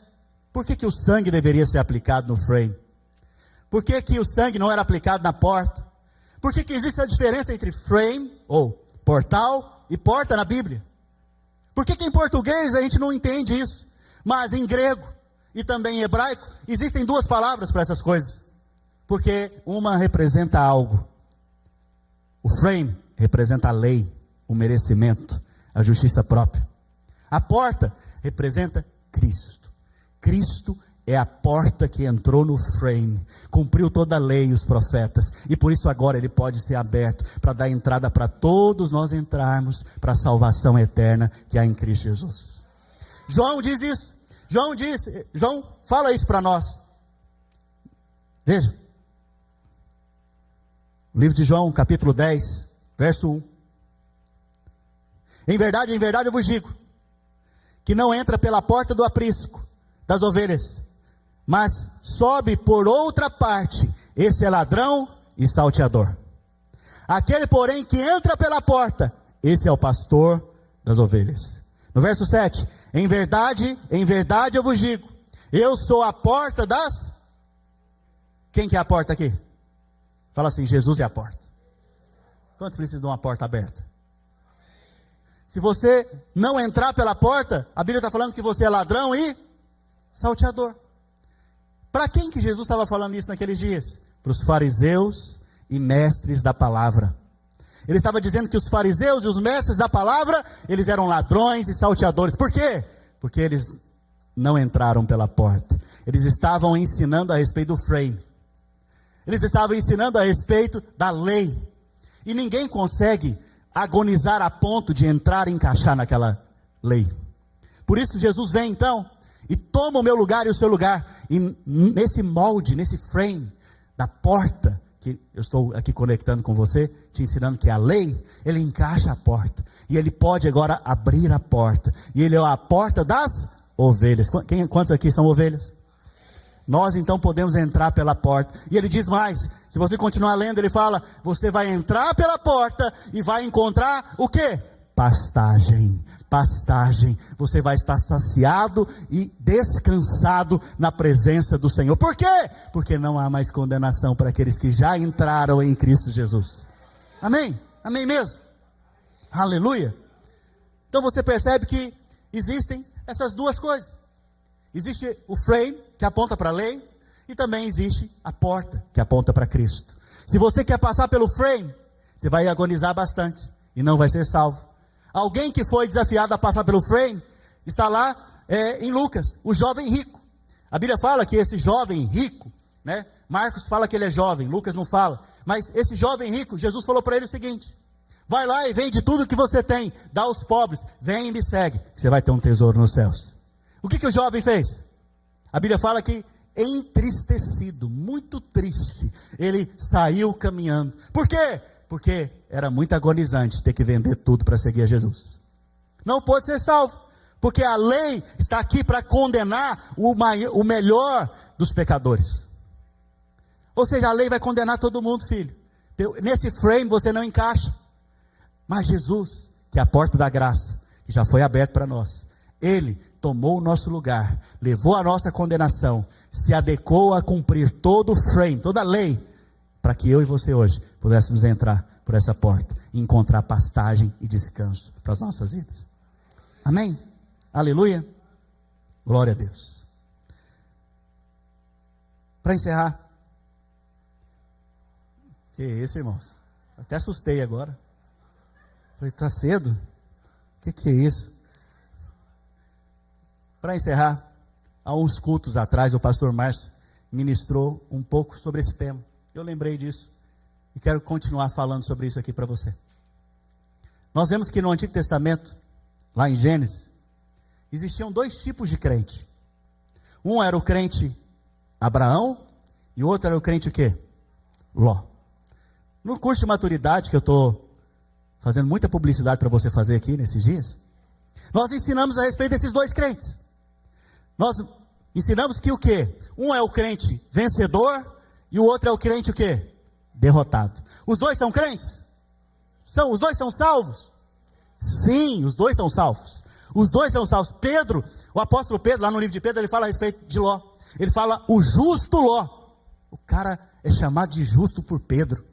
por que o sangue deveria ser aplicado no frame? Por que o sangue não era aplicado na porta? Por que existe a diferença entre frame, ou portal, e porta na Bíblia? Por que em português a gente não entende isso? Mas em grego e também em hebraico, existem duas palavras para essas coisas. Porque uma representa algo. O frame representa a lei, o merecimento, a justiça própria. A porta representa Cristo. Cristo é a porta que entrou no frame, cumpriu toda a lei e os profetas, e por isso agora ele pode ser aberto, para dar entrada para todos nós entrarmos para a salvação eterna que há em Cristo Jesus. João diz isso, João fala isso para nós. Veja, o livro de João, capítulo 10, verso 1. Em verdade eu vos digo, que não entra pela porta do aprisco das ovelhas, mas sobe por outra parte. Esse é ladrão e salteador. Aquele, porém, que entra pela porta, esse é o pastor das ovelhas. No verso 7, em verdade eu vos digo, eu sou a porta das... Quem que é a porta aqui? Fala assim, Jesus é a porta. Quantos precisam de uma porta aberta? Se você não entrar pela porta, a Bíblia está falando que você é ladrão e salteador. Para quem que Jesus estava falando isso naqueles dias? Para os fariseus e mestres da palavra. Ele estava dizendo que os fariseus e os mestres da palavra, eles eram ladrões e salteadores. Por quê? Porque eles não entraram pela porta. Eles estavam ensinando a respeito do frame. Eles estavam ensinando a respeito da lei. E ninguém consegue agonizar a ponto de entrar e encaixar naquela lei. Por isso Jesus vem então e toma o meu lugar e o seu lugar, e nesse molde, nesse frame da porta, que eu estou aqui conectando com você, te ensinando que a lei, ele encaixa a porta, e ele pode agora abrir a porta, e ele é a porta das ovelhas. Quantos aqui são ovelhas? Nós então podemos entrar pela porta. E ele diz mais, se você continuar lendo, ele fala, você vai entrar pela porta e vai encontrar o quê? Pastagem. Você vai estar saciado e descansado na presença do Senhor. Por quê? Porque não há mais condenação para aqueles que já entraram em Cristo Jesus. Amém? Amém mesmo? Aleluia. Então você percebe que existem essas duas coisas. Existe o frame, que aponta para a lei, e também existe a porta, que aponta para Cristo. Se você quer passar pelo frame, você vai agonizar bastante, e não vai ser salvo. Alguém que foi desafiado a passar pelo frame, está lá em Lucas, o jovem rico. A Bíblia fala que esse jovem rico, né, Marcos fala que ele é jovem, Lucas não fala. Mas esse jovem rico, Jesus falou para ele o seguinte: vai lá e vende tudo que você tem, dá aos pobres, vem e me segue, que você vai ter um tesouro nos céus. O que o jovem fez? A Bíblia fala que entristecido, muito triste, ele saiu caminhando. Por quê? Porque era muito agonizante ter que vender tudo para seguir a Jesus. Não pôde ser salvo, porque a lei está aqui para condenar o melhor dos pecadores. Ou seja, a lei vai condenar todo mundo, filho. Nesse frame você não encaixa. Mas Jesus, que é a porta da graça, que já foi aberta para nós, Ele tomou o nosso lugar, levou a nossa condenação, se adequou a cumprir todo o frame, toda a lei, para que eu e você hoje pudéssemos entrar por essa porta e encontrar pastagem e descanso para as nossas vidas. Amém? Aleluia? Glória a Deus. Para encerrar, que isso, irmãos? Até assustei agora. Falei, está cedo? O que é isso? Para encerrar, há uns cultos atrás, o pastor Márcio ministrou um pouco sobre esse tema. Eu lembrei disso e quero continuar falando sobre isso aqui para você. Nós vemos que no Antigo Testamento, lá em Gênesis, existiam dois tipos de crente. Um era o crente Abraão e o outro era o crente o quê? Ló. No curso de maturidade, que eu estou fazendo muita publicidade para você fazer aqui nesses dias, nós ensinamos a respeito desses dois crentes. Nós ensinamos que o quê? Um é o crente vencedor e o outro é o crente o quê? Derrotado. Os dois são crentes? Os dois são salvos? Sim, os dois são salvos. Os dois são salvos. Pedro, o apóstolo Pedro, lá no livro de Pedro, ele fala a respeito de Ló. Ele fala o justo Ló. O cara é chamado de justo por Pedro.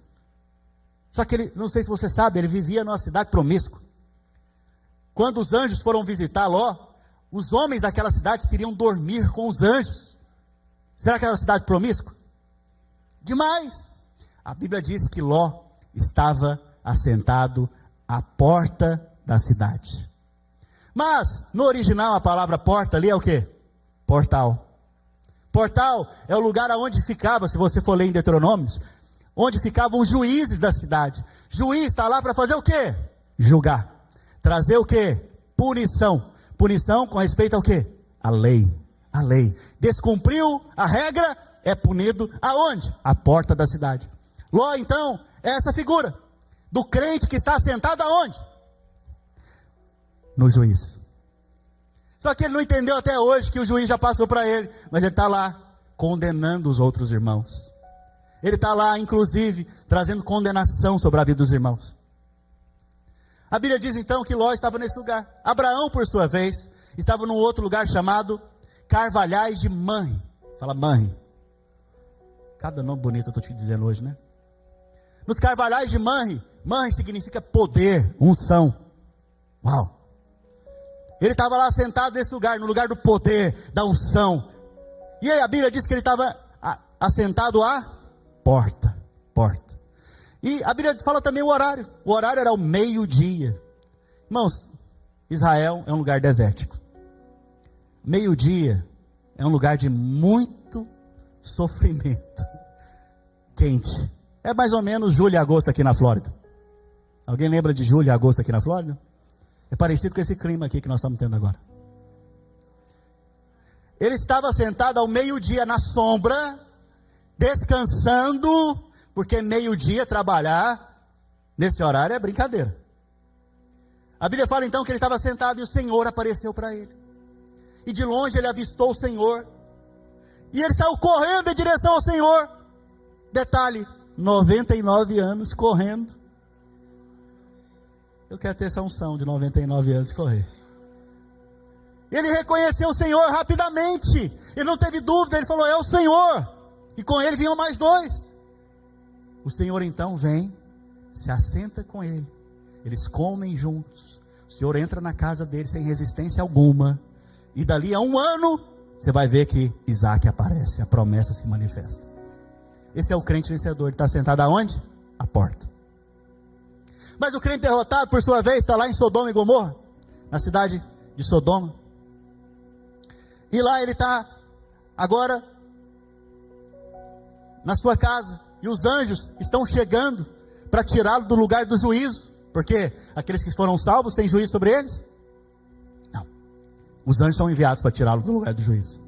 Só que ele, não sei se você sabe, ele vivia numa cidade promíscua. Quando os anjos foram visitar Ló, os homens daquela cidade queriam dormir com os anjos. Será que era uma cidade promíscua? Demais. A Bíblia diz que Ló estava assentado à porta da cidade. Mas, no original, a palavra porta ali é o quê? Portal. Portal é o lugar onde ficava, se você for ler em Deuteronômios, onde ficavam os juízes da cidade. Juiz está lá para fazer o quê? Julgar. Trazer o quê? Punição. Punição com respeito ao quê? A lei. A lei. Descumpriu a regra, é punido aonde? À porta da cidade. Ló, então, é essa figura do crente que está sentado aonde? No juízo. Só que ele não entendeu até hoje que o juiz já passou para ele, mas ele está lá condenando os outros irmãos. Ele está lá, inclusive, trazendo condenação sobre a vida dos irmãos. A Bíblia diz então que Ló estava nesse lugar. Abraão, por sua vez, estava num outro lugar chamado Carvalhais de Manre. Fala Manre. Cada nome bonito eu estou te dizendo hoje, né? Nos Carvalhais de Manre, Manre significa poder, unção. Uau! Ele estava lá sentado nesse lugar, no lugar do poder, da unção. E aí a Bíblia diz que ele estava assentado à porta. E a Bíblia fala também o horário. O horário era o meio-dia. Irmãos, Israel é um lugar desértico. Meio-dia é um lugar de muito sofrimento. Quente. É mais ou menos julho e agosto aqui na Flórida. Alguém lembra de julho e agosto aqui na Flórida? É parecido com esse clima aqui que nós estamos tendo agora. Ele estava sentado ao meio-dia na sombra, descansando, porque meio-dia trabalhar nesse horário é brincadeira. A Bíblia fala então que ele estava sentado e o Senhor apareceu para ele. E de longe ele avistou o Senhor. E ele saiu correndo em direção ao Senhor. Detalhe, 99 anos correndo. Eu quero ter essa unção de 99 anos e correr. Ele reconheceu o Senhor rapidamente. Ele não teve dúvida, ele falou, é o Senhor. E com ele vinham mais dois. O Senhor então vem, se assenta com ele. Eles comem juntos. O Senhor entra na casa dele sem resistência alguma. E dali a 1 ano, você vai ver que Isaac aparece. A promessa se manifesta. Esse é o crente vencedor. Ele está sentado aonde? À porta. Mas o crente derrotado, por sua vez, está lá em Sodoma e Gomorra, na cidade de Sodoma. E lá ele está agora na sua casa, e os anjos estão chegando para tirá-lo do lugar do juízo, porque aqueles que foram salvos têm juízo sobre eles? Não, os anjos são enviados para tirá-lo do lugar do juízo.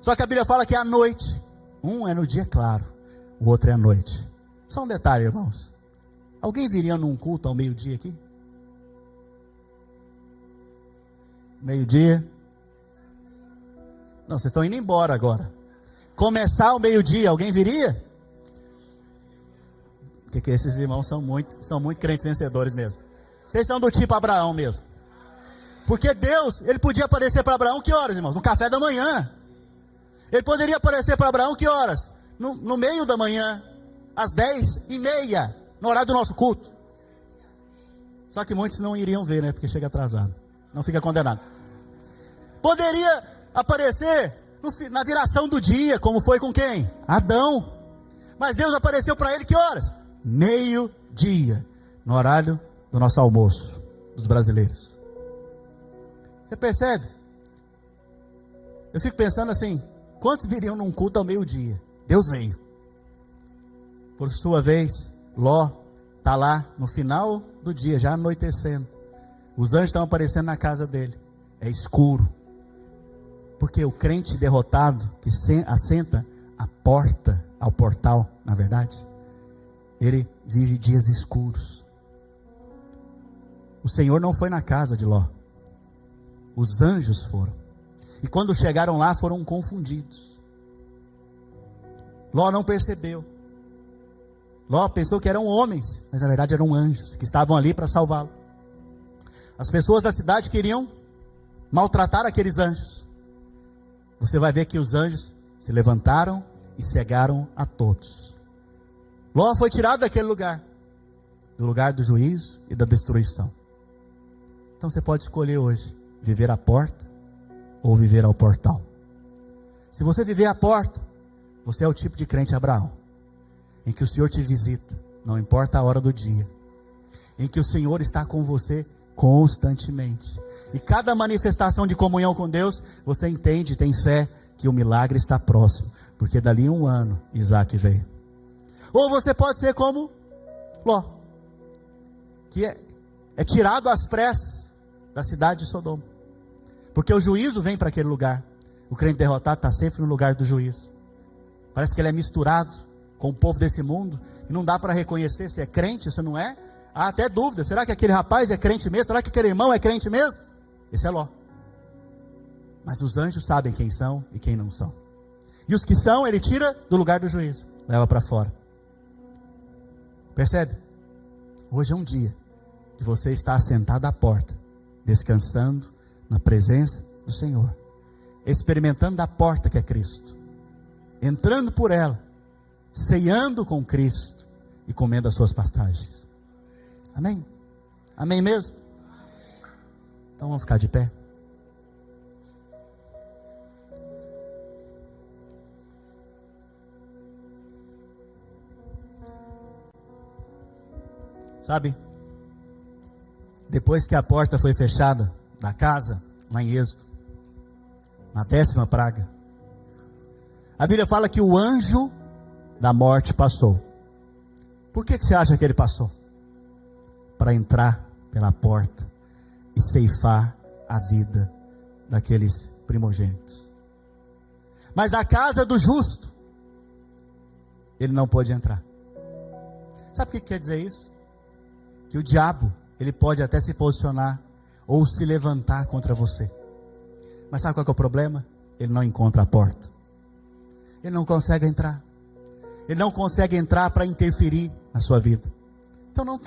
Só que a Bíblia fala que é à noite. Um é no dia claro, o outro é à noite. Só um detalhe, irmãos, alguém viria num culto ao meio-dia aqui? Meio-dia? Não, vocês estão indo embora agora. Começar ao meio-dia, alguém viria? Porque esses irmãos são muito crentes vencedores mesmo. Vocês são do tipo Abraão mesmo. Porque Deus, ele podia aparecer para Abraão que horas, irmãos? No café da manhã. Ele poderia aparecer para Abraão que horas? No meio da manhã, às 10:30, no horário do nosso culto. Só que muitos não iriam ver, né? Porque chega atrasado. Não fica condenado. Poderia aparecer na viração do dia, como foi com quem? Adão. Mas Deus apareceu para ele que horas? Meio-dia, no horário do nosso almoço, dos brasileiros. Você percebe? Eu fico pensando assim, quantos viriam num culto ao meio-dia? Deus veio. Por sua vez, Ló está lá no final do dia, já anoitecendo. Os anjos estão aparecendo na casa dele. É escuro. Porque o crente derrotado, que assenta à porta, ao portal, na verdade, ele vive dias escuros. O Senhor não foi na casa de Ló. Os anjos foram. E quando chegaram lá, foram confundidos. Ló não percebeu. Ló pensou que eram homens, mas na verdade eram anjos, que estavam ali para salvá-lo. As pessoas da cidade queriam maltratar aqueles anjos. Você vai ver que os anjos se levantaram e cegaram a todos. Ló foi tirado daquele lugar, do lugar do juízo e da destruição. Então você pode escolher hoje, viver à porta ou viver ao portal. Se você viver à porta, você é o tipo de crente Abraão, em que o Senhor te visita, não importa a hora do dia, em que o Senhor está com você constantemente, e cada manifestação de comunhão com Deus, você entende, tem fé, que o milagre está próximo, porque dali 1 ano, Isaac veio. Ou você pode ser como Ló, que é tirado às pressas da cidade de Sodoma, porque o juízo vem para aquele lugar. O crente derrotado está sempre no lugar do juízo. Parece que ele é misturado com o povo desse mundo, e não dá para reconhecer se é crente, se não é. Há até dúvida, será que aquele rapaz é crente mesmo? Será que aquele irmão é crente mesmo? Esse é Ló. Mas os anjos sabem quem são e quem não são. E os que são, ele tira do lugar do juízo, leva para fora. Percebe? Hoje é um dia que você está sentado à porta, descansando na presença do Senhor, experimentando a porta que é Cristo, entrando por ela, ceando com Cristo e comendo as suas pastagens. Amém? Amém mesmo? Então vamos ficar de pé. Sabe, depois que a porta foi fechada da casa, lá em Êxodo, na 10ª praga, a Bíblia fala que o anjo da morte passou. Por que você acha que ele passou? Para entrar pela porta e ceifar a vida daqueles primogênitos. Mas a casa do justo, ele não pôde entrar. Sabe o que quer dizer isso? Que o diabo, ele pode até se posicionar ou se levantar contra você. Mas sabe qual que é o problema? Ele não encontra a porta. Ele não consegue entrar. Ele não consegue entrar para interferir na sua vida. Então não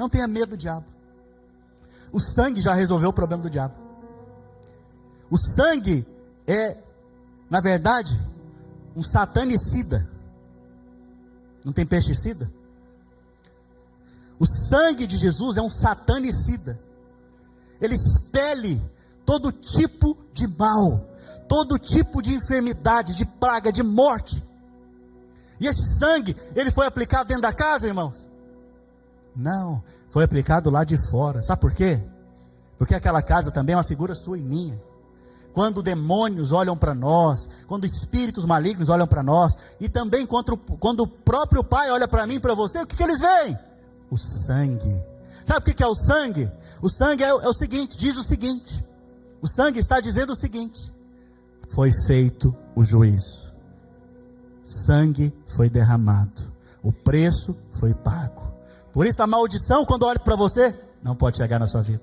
tenha medo do diabo. O sangue já resolveu o problema do diabo. O sangue é, na verdade, um satanicida. Não tem pesticida? O sangue de Jesus é um satanicida. Ele expele todo tipo de mal, todo tipo de enfermidade, de praga, de morte. E esse sangue, ele foi aplicado dentro da casa, irmãos? Não, foi aplicado lá de fora. Sabe por quê? Porque aquela casa também é uma figura sua e minha. quando demônios olham para nós, quando espíritos malignos olham para nós, e também quando o próprio Pai olha para mim e para você, o que eles veem? O sangue. Sabe o que é o sangue? O sangue é o seguinte, diz o seguinte, o sangue está dizendo o seguinte: foi feito o juízo, sangue foi derramado, o preço foi pago. Por isso a maldição, quando olha para você, não pode chegar na sua vida.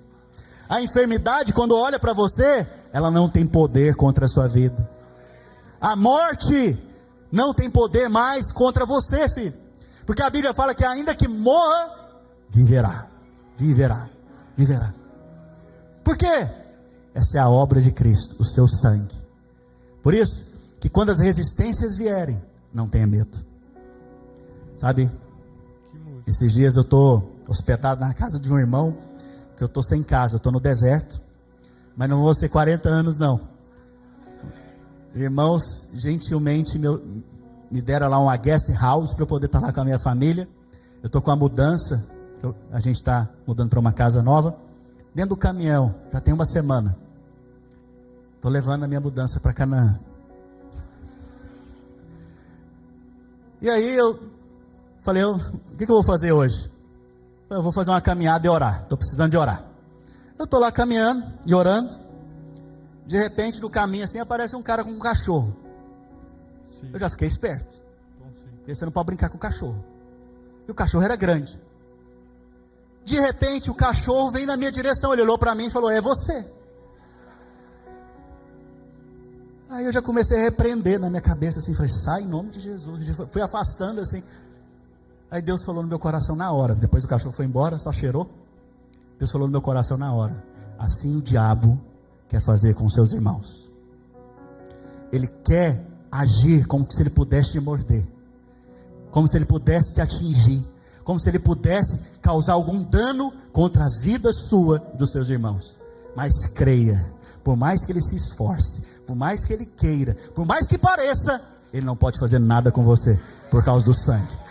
A enfermidade, quando olha para você, ela não tem poder contra a sua vida. A morte não tem poder mais contra você, filho. Porque a Bíblia fala que ainda que morra, viverá, viverá, viverá. Por quê? Essa é a obra de Cristo, o seu sangue. Por isso, que quando as resistências vierem, não tenha medo. Sabe, esses dias eu estou hospedado na casa de um irmão, que eu estou sem casa, eu estou no deserto, mas não vou ser 40 anos não. Irmãos gentilmente me deram lá uma guest house para eu poder estar lá com a minha família. Eu estou com a mudança, a gente está mudando para uma casa nova, dentro do caminhão, já tem uma semana, estou levando a minha mudança para Canaã. E aí eu falei, o que eu vou fazer hoje? Eu vou fazer uma caminhada e orar, estou precisando de orar. Eu estou lá caminhando e orando, de repente no caminho assim aparece um cara com um cachorro. Sim. Eu já fiquei esperto, porque você não pode brincar com o cachorro, e o cachorro era grande. De repente o cachorro veio na minha direção, ele olhou para mim e falou, é você. Aí eu já comecei a repreender na minha cabeça assim, falei, sai em nome de Jesus. Fui afastando assim. Aí Deus falou no meu coração na hora, depois o cachorro foi embora, só cheirou. Deus falou no meu coração na hora, assim o diabo quer fazer com seus irmãos. Ele quer agir como se ele pudesse te morder, como se ele pudesse te atingir, como se ele pudesse causar algum dano contra a vida sua e dos seus irmãos. Mas creia, por mais que ele se esforce, por mais que ele queira, por mais que pareça, ele não pode fazer nada com você, por causa do sangue.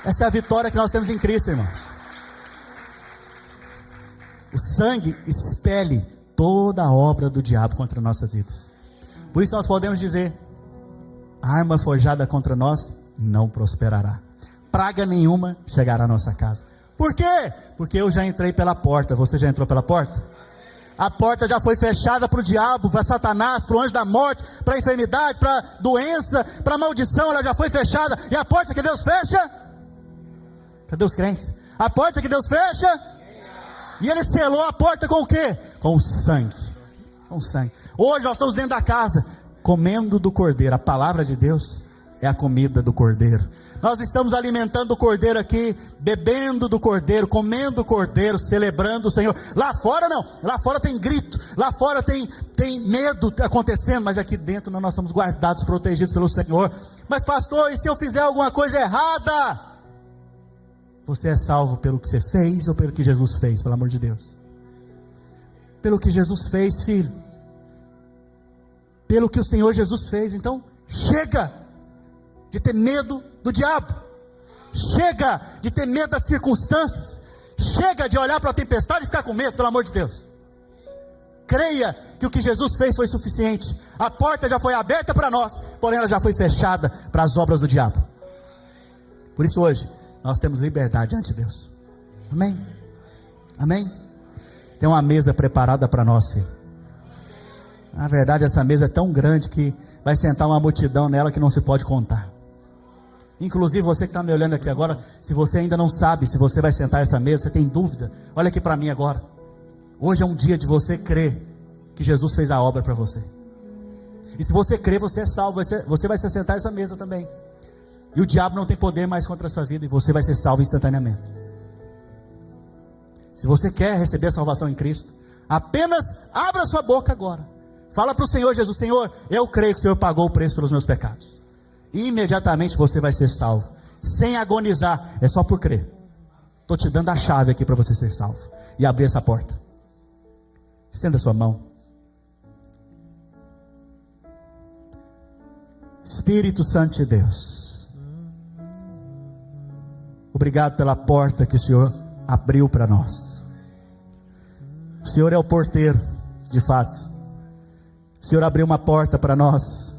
Essa é a vitória que nós temos em Cristo, irmãos. O sangue expele toda a obra do diabo contra nossas vidas. Por isso nós podemos dizer, a arma forjada contra nós não prosperará, praga nenhuma chegará à nossa casa. Por quê? Porque eu já entrei pela porta. Você já entrou pela porta? A porta já foi fechada para o diabo, para Satanás, para o anjo da morte, para a enfermidade, para a doença, para a maldição. Ela já foi fechada. E a porta que Deus fecha, cadê os crentes? A porta que Deus fecha, e Ele selou a porta com o quê? Com o sangue. Com o sangue. Hoje nós estamos dentro da casa, comendo do cordeiro. A palavra de Deus é a comida do cordeiro. Nós estamos alimentando o cordeiro aqui, bebendo do cordeiro, comendo o cordeiro, celebrando o Senhor. Lá fora não, lá fora tem grito, lá fora tem medo acontecendo, mas aqui dentro nós somos guardados, protegidos pelo Senhor. Mas pastor, e se eu fizer alguma coisa errada? Você é salvo pelo que você fez ou pelo que Jesus fez, pelo amor de Deus? Pelo que Jesus fez, filho. Pelo que o Senhor Jesus fez. Então, chega de ter medo do diabo. Chega de ter medo das circunstâncias. Chega de olhar para a tempestade e ficar com medo, pelo amor de Deus. Creia que o que Jesus fez foi suficiente. A porta já foi aberta para nós, porém ela já foi fechada para as obras do diabo. Por isso hoje nós temos liberdade diante de Deus. Amém? Amém? Tem uma mesa preparada para nós, filho. Na verdade essa mesa é tão grande que vai sentar uma multidão nela que não se pode contar. Inclusive você que está me olhando aqui agora, se você ainda não sabe se você vai sentar essa mesa, você tem dúvida, olha aqui para mim agora. Hoje é um dia de você crer que Jesus fez a obra para você. E se você crer, você é salvo, você vai se sentar essa mesa também. E o diabo não tem poder mais contra a sua vida, e você vai ser salvo instantaneamente. Se você quer receber a salvação em Cristo, apenas abra sua boca agora. Fala para o Senhor Jesus: Senhor, eu creio que o Senhor pagou o preço pelos meus pecados. E imediatamente você vai ser salvo, sem agonizar, é só por crer. Estou te dando a chave aqui para você ser salvo e abrir essa porta. Estenda a sua mão. Espírito Santo de Deus, obrigado pela porta que o Senhor abriu para nós. Senhor é o porteiro, de fato. O Senhor abriu uma porta para nós,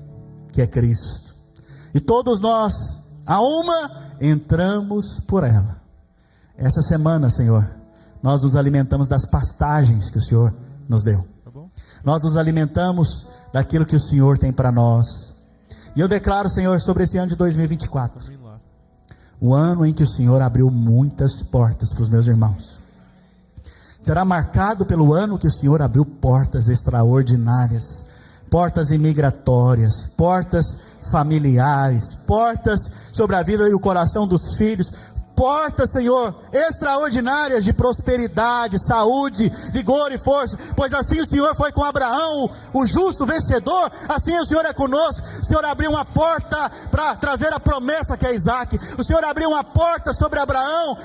que é Cristo. E todos nós, a uma, entramos por ela. Essa semana, Senhor, nós nos alimentamos das pastagens que o Senhor nos deu. Nós nos alimentamos daquilo que o Senhor tem para nós. E eu declaro, Senhor, sobre esse ano de 2024, o ano em que o Senhor abriu muitas portas para os meus irmãos. Será marcado pelo ano que o Senhor abriu portas extraordinárias, portas imigratórias, portas familiares, portas sobre a vida e o coração dos filhos, portas, Senhor, extraordinárias de prosperidade, saúde, vigor e força, pois assim o Senhor foi com Abraão, o justo vencedor, assim o Senhor é conosco. O Senhor abriu uma porta para trazer a promessa que é Isaac, o Senhor abriu uma porta sobre Abraão,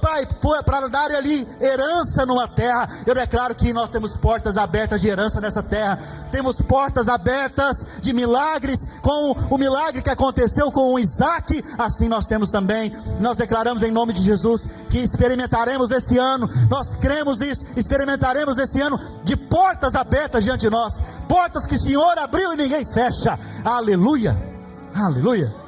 Pai, para dar ali herança numa terra. Eu declaro que nós temos portas abertas de herança nessa terra, temos portas abertas de milagres, com o milagre que aconteceu com o Isaac, assim nós temos também. Nós declaramos em nome de Jesus que experimentaremos este ano, nós cremos nisso, experimentaremos este ano de portas abertas diante de nós, portas que o Senhor abriu e ninguém fecha. Aleluia, aleluia.